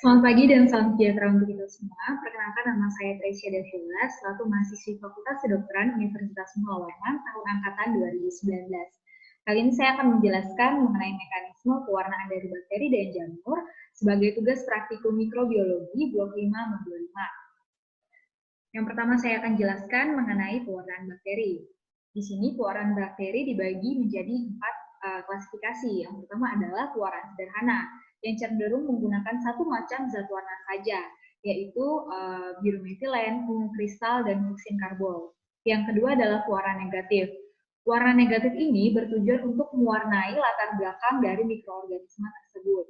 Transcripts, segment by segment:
Selamat pagi dan salam sejahtera untuk kita semua. Perkenalkan, nama saya Tresya Davila, selaku mahasiswi Fakultas Kedokteran Universitas Muhammad Warman tahun angkatan 2019. Kali ini saya akan menjelaskan mengenai mekanisme pewarnaan dari bakteri dan jamur sebagai tugas praktikum mikrobiologi blok 5 modul 5. Yang pertama saya akan jelaskan mengenai pewarnaan bakteri. Di sini pewarnaan bakteri dibagi menjadi 4 klasifikasi. Yang pertama adalah pewarnaan sederhana, yang cenderung menggunakan satu macam zat warna saja, yaitu biru metilen, ungu kristal, dan fuksin karbol. Yang kedua adalah pewarnaan negatif. Warna negatif ini bertujuan untuk mewarnai latar belakang dari mikroorganisme tersebut.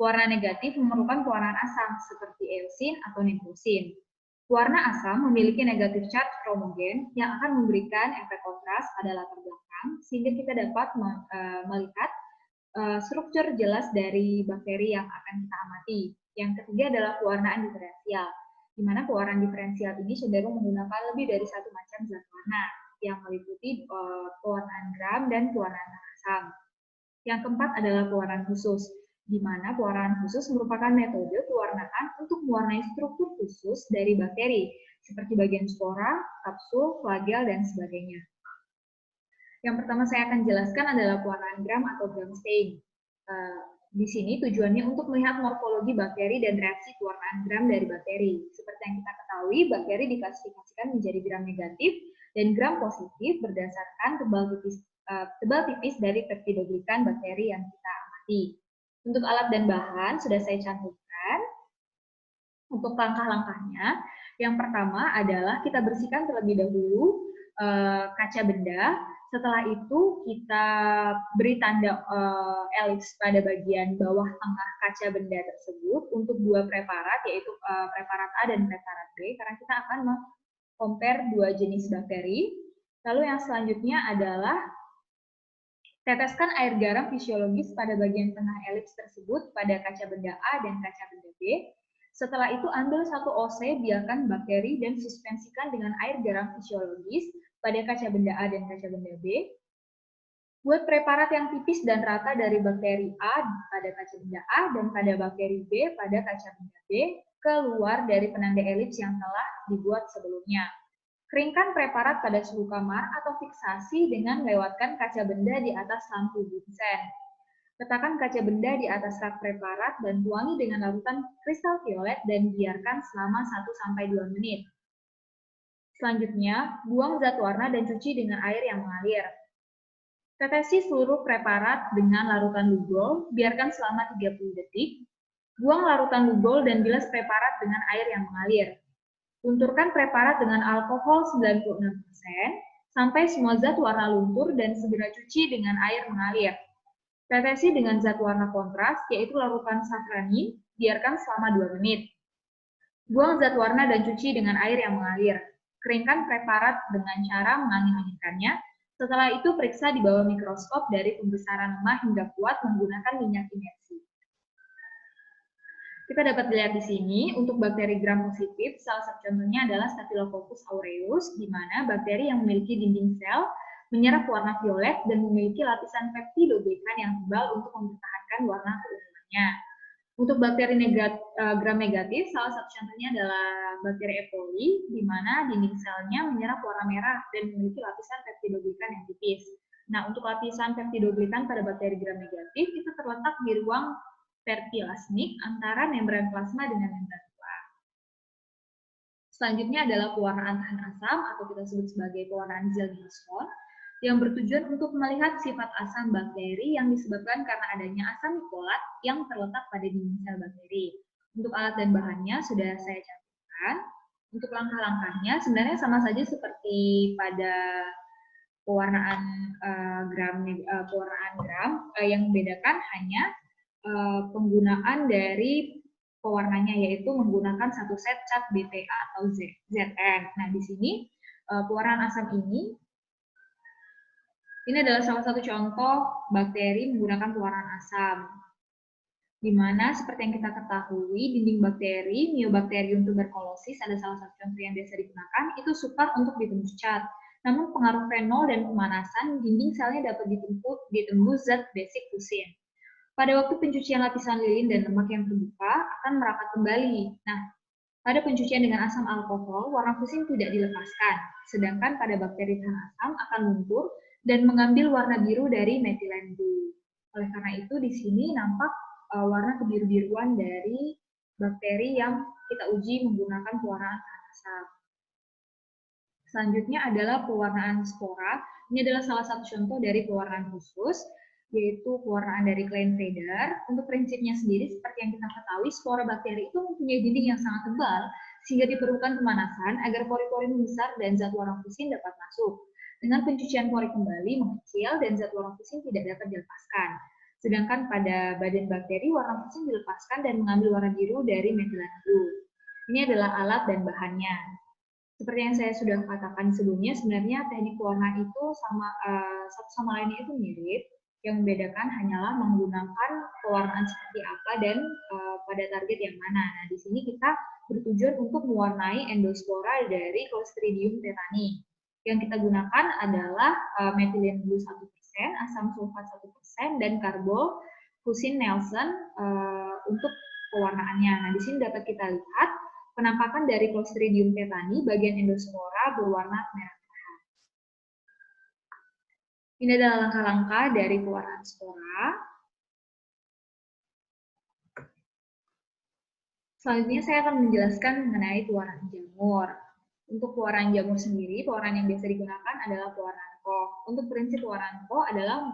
Warna negatif memerlukan pewarnaan asam seperti eosin atau nitrosin. Warna asam memiliki negatif charge kromogen yang akan memberikan efek kontras pada latar belakang sehingga kita dapat melihat struktur jelas dari bakteri yang akan kita amati. Yang ketiga adalah pewarnaan diferensial, di mana pewarnaan diferensial ini cenderung menggunakan lebih dari satu macam zat warna yang meliputi pewarnaan gram dan pewarnaan asam. Yang keempat adalah pewarnaan khusus, di mana pewarnaan khusus merupakan metode pewarnaan untuk mewarnai struktur khusus dari bakteri, seperti bagian spora, kapsul, flagel, dan sebagainya. Yang pertama saya akan jelaskan adalah pewarnaan gram atau gram stain. Di sini tujuannya untuk melihat morfologi bakteri dan reaksi pewarnaan gram dari bakteri. Seperti yang kita ketahui, bakteri diklasifikasikan menjadi gram negatif dan gram positif berdasarkan tebal tipis dari peptidoglikan bakteri yang kita amati. Untuk alat dan bahan sudah saya cantumkan. Untuk langkah-langkahnya, yang pertama adalah kita bersihkan terlebih dahulu kaca benda. Setelah itu kita beri tanda elips pada bagian bawah tengah kaca benda tersebut untuk dua preparat, yaitu preparat A dan preparat B, karena kita akan compare dua jenis bakteri. Lalu yang selanjutnya adalah teteskan air garam fisiologis pada bagian tengah elips tersebut pada kaca benda A dan kaca benda B. Setelah itu ambil satu OC, biarkan bakteri dan suspensikan dengan air garam fisiologis pada kaca benda A dan kaca benda B. Buat preparat yang tipis dan rata dari bakteri A pada kaca benda A dan pada bakteri B pada kaca benda B keluar dari penanda elips yang telah dibuat sebelumnya. Keringkan preparat pada suhu kamar atau fiksasi dengan melewatkan kaca benda di atas lampu bunsen. Letakkan kaca benda di atas rak preparat dan tuangi dengan larutan kristal violet dan biarkan selama 1-2 menit. Selanjutnya, buang zat warna dan cuci dengan air yang mengalir. Tetesi seluruh preparat dengan larutan Lugol, biarkan selama 30 detik. Buang larutan Lugol dan bilas preparat dengan air yang mengalir. Lunturkan preparat dengan alkohol 96% sampai semua zat warna luntur dan segera cuci dengan air mengalir. Tetesi dengan zat warna kontras, yaitu larutan safranin, biarkan selama 2 menit. Buang zat warna dan cuci dengan air yang mengalir. Keringkan preparat dengan cara mengangin-anginkannya. Setelah itu periksa di bawah mikroskop dari pembesaran lemah hingga kuat menggunakan minyak imersi. Kita dapat lihat di sini, untuk bakteri gram positif, salah satu contohnya adalah Staphylococcus aureus, di mana bakteri yang memiliki dinding sel menyerap warna violet dan memiliki lapisan peptidoglikan yang tebal untuk mempertahankan warna keunguannya. Untuk bakteri gram negatif, salah satu contohnya adalah bakteri E. coli, di mana dinding selnya menyerap warna merah dan memiliki lapisan peptidoglikan yang tipis. Nah, untuk lapisan peptidoglikan pada bakteri gram negatif itu terletak di ruang periplasmik antara membran plasma dengan membran luar. Selanjutnya adalah pewarnaan tahan asam atau kita sebut sebagai pewarnaan Zieldmilch-Stone yang bertujuan untuk melihat sifat asam bakteri yang disebabkan karena adanya asam nikolat yang terletak pada dinding sel bakteri. Untuk alat dan bahannya sudah saya cantumkan. Untuk langkah-langkahnya sebenarnya sama saja seperti pada pewarnaan gram, yang membedakan hanya penggunaan dari pewarnanya, yaitu menggunakan satu set cat BPA atau ZN. Nah, di sini pewarnaan asam ini adalah salah satu contoh bakteri menggunakan pewarnaan asam, di mana seperti yang kita ketahui, dinding bakteri, Mycobacterium tuberculosis ada salah satu contoh yang biasa digunakan, itu sukar untuk ditembus cat. Namun pengaruh fenol dan pemanasan, dinding selnya dapat ditembus zat basic fusin. Pada waktu pencucian lapisan lilin dan lemak yang terbuka akan merapat kembali. Nah, pada pencucian dengan asam alkohol, warna fusin tidak dilepaskan, sedangkan pada bakteri tahan asam akan luntur dan mengambil warna biru dari metilen blue. Oleh karena itu, di sini nampak warna kebiru-biruan dari bakteri yang kita uji menggunakan pewarnaan tahan asam. Selanjutnya adalah pewarnaan spora. Ini adalah salah satu contoh dari pewarnaan khusus, yaitu pewarnaan dari Klinefelter. Untuk prinsipnya sendiri, seperti yang kita ketahui, spora bakteri itu mempunyai dinding yang sangat tebal, sehingga diperlukan pemanasan agar pori-pori membesar dan zat warna fusin dapat masuk. Dengan pencucian pori kembali mengecil dan zat warna fusin tidak dapat dilepaskan. Sedangkan pada badan bakteri, warna fusin dilepaskan dan mengambil warna biru dari metilen blue. Ini adalah alat dan bahannya. Seperti yang saya sudah katakan sebelumnya, sebenarnya teknik pewarnaan itu satu sama lainnya itu mirip. Yang membedakan hanyalah menggunakan pewarnaan seperti apa dan pada target yang mana. Nah, di sini kita bertujuan untuk mewarnai endospora dari Clostridium tetani. Yang kita gunakan adalah metilen blue 1%, asam sulfat 1%, dan karbol fusin Nelson untuk pewarnaannya. Nah, di sini dapat kita lihat penampakan dari Clostridium tetani, bagian endospora berwarna merah. Ini adalah langkah-langkah dari pewarnaan spora. Selanjutnya saya akan menjelaskan mengenai pewarnaan jamur. Untuk pewarnaan jamur sendiri, pewarnaan yang biasa digunakan adalah pewarnaan koh. Untuk prinsip pewarnaan koh adalah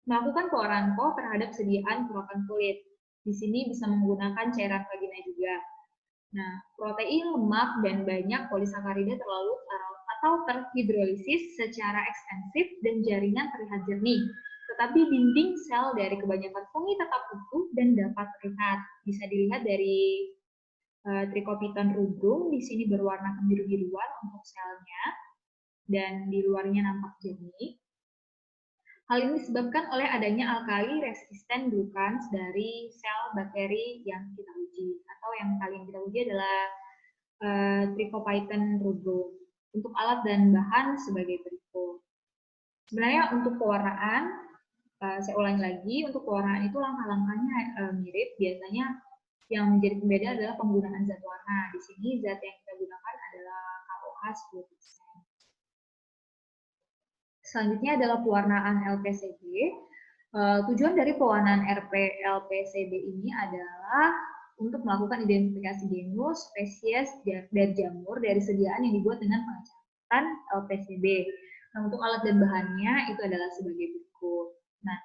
melakukan pewarnaan koh terhadap sediaan kerokan kulit. Di sini bisa menggunakan cairan vagina juga. Nah, protein, lemak, dan banyak polisakarida terlalu atau terhidrolisis secara ekstensif dan jaringan terlihat jernih. Tetapi dinding sel dari kebanyakan fungi tetap utuh dan dapat terlihat. Bisa dilihat dari Trichopiton rubrum, di sini berwarna kebiru-biruan untuk selnya, dan di luarnya nampak jernih. Hal ini disebabkan oleh adanya alkali resisten glukans dari sel bakteri yang kita uji, atau yang kali ini kita uji adalah Trichopiton rubrum. Untuk alat dan bahan sebagai berikut. Sebenarnya untuk pewarnaan, saya ulangi lagi, untuk pewarnaan itu langkah-langkahnya mirip. Biasanya yang menjadi pembeda adalah penggunaan zat warna. Di sini zat yang kita gunakan adalah KOH 10%. Selanjutnya adalah pewarnaan LPCB. Tujuan dari pewarnaan LPCB ini adalah untuk melakukan identifikasi genus, spesies, dan jamur dari sediaan yang dibuat dengan pengecatan LPCB. Nah, untuk alat dan bahannya itu adalah sebagai berikut. Nah,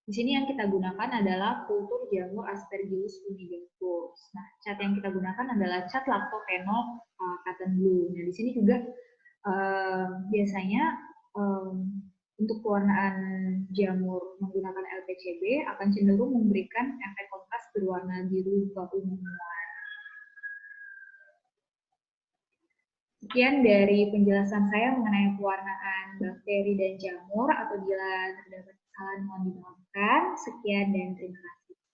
di sini yang kita gunakan adalah kultur jamur Aspergillus fumigatus. Nah, cat yang kita gunakan adalah cat lactophenol cotton blue. Nah, di sini juga biasanya untuk pewarnaan jamur menggunakan LPCB akan cenderung memberikan efek kontras berwarna biru keunguan. Sekian dari penjelasan saya mengenai pewarnaan bakteri dan jamur. Apabila terdapat kesalahan mohon dimaafkan. Sekian dan terima kasih.